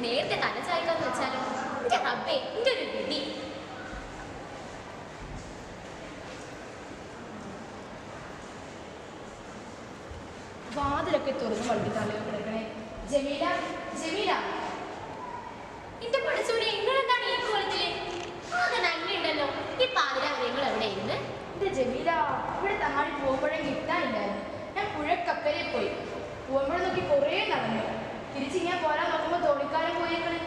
നേരത്തെ തലച്ചായിക്കാന്ന് വെച്ചാലും എന്റെ റബ്ബേ എന്റെ ഒരു വിധി. വാതിലൊക്കെ തുറന്ന് വണ്ടിത്താളികൾ കിടക്കണേ. ജമീല, ജമീല, എന്റെ പഠിച്ചൂടെ നിങ്ങളെന്താണ് ഈ കോളത്തില്? ആകെ നന്മയുണ്ടല്ലോ. ഈ പാതിരാ നിങ്ങൾ എവിടെ ഇരുന്ന്? എന്റെ ജമീല, ഇവിടെ താഴെ പോകുമ്പോഴേ കിട്ടാനില്ലായിരുന്നു. ഞാൻ പുഴക്കക്കരെ പോയി. പോകുമ്പോഴെ നോക്കി കുറേ നടന്നു. തിരിച്ച് ഞാൻ പോരാൻ നോക്കുമ്പോൾ തോണിക്കാരൻ പോയേക്കണ്.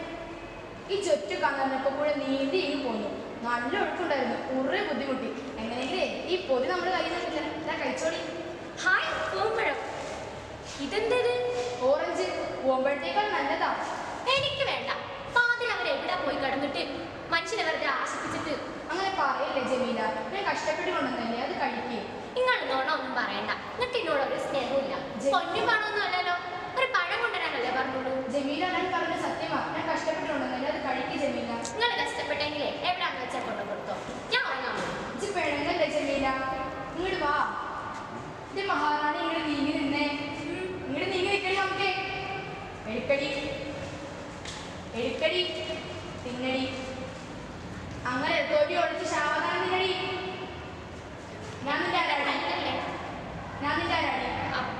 ഈ ചൊറ്റ കാണാനൊക്കെ കൂടെ നീന്തി ഇങ്ങ് പോന്നു. നല്ല ഒഴുക്കുണ്ടായിരുന്നു. കുറേ ബുദ്ധിമുട്ടി. എങ്ങനെയെങ്കിലേ ഈ പൊതി നമ്മൾ കയ്യിൽ നിന്നില്ല. കഴിച്ചോടി. ഹായ് പൂമ്പഴം. ഇതെന്തത്? ഓറഞ്ച്. പോകുമ്പോഴത്തേക്കാൾ നല്ലതാ. എനിക്ക് വേണ്ട. പാതിര അവരെവിടെ പോയി കിടന്നിട്ട് മനുഷ്യനെ വെറുതെ ആശിപ്പിച്ചിട്ട്. അങ്ങനെ പറയല്ലേ ജമീല, ഞാൻ കഷ്ടപ്പെട്ട് കൊണ്ടുവന്നല്ലേ, അത് കഴിക്കേ. നിങ്ങൾ നോണ ഒന്നും പറയണ്ട. നിങ്ങൾക്ക് എന്നോട് ഒരു സ്നേഹമില്ല. പൊന്നു പണമൊന്നും അല്ലല്ലോ. ഒരു പഴം കൊണ്ടുവരാനല്ലേ പറഞ്ഞോളൂ. ജമീല, ഞാൻ പറഞ്ഞ സത്യമാ. ഞാൻ കഷ്ടപ്പെട്ട് കൊണ്ടുവന്നല്ലേ, അത് കഴിക്കേ ജമീല. നിങ്ങൾ കഷ്ടപ്പെട്ടെങ്കിലേ എവിടെയാണെന്ന് വെച്ചാൽ കൊണ്ടു കൊടുത്തോ. ഞാൻ ഉറങ്ങാമോ? ഇജ്ജ് പിഴങ്ങല്ലേ ജമീല. ഇങ്ങോട്ട് വാ. എന്റെ മഹാറാണി ഇങ്ങോട്ട് നീങ്ങി നിന്നേ. ഇങ്ങോട്ട് നീങ്ങി നിൽക്കണി. നമുക്ക് എടുക്കടി, എടുക്കടി, തിന്നടി. അങ്ങനെ തൊടി ഒഴിച്ച് സാവധാനം തിന്നടി. ഞാൻ നിന്റെ ആരാടി? അല്ലേ? ഞാൻ നിന്റെ ആരാടി? അപ്പൊ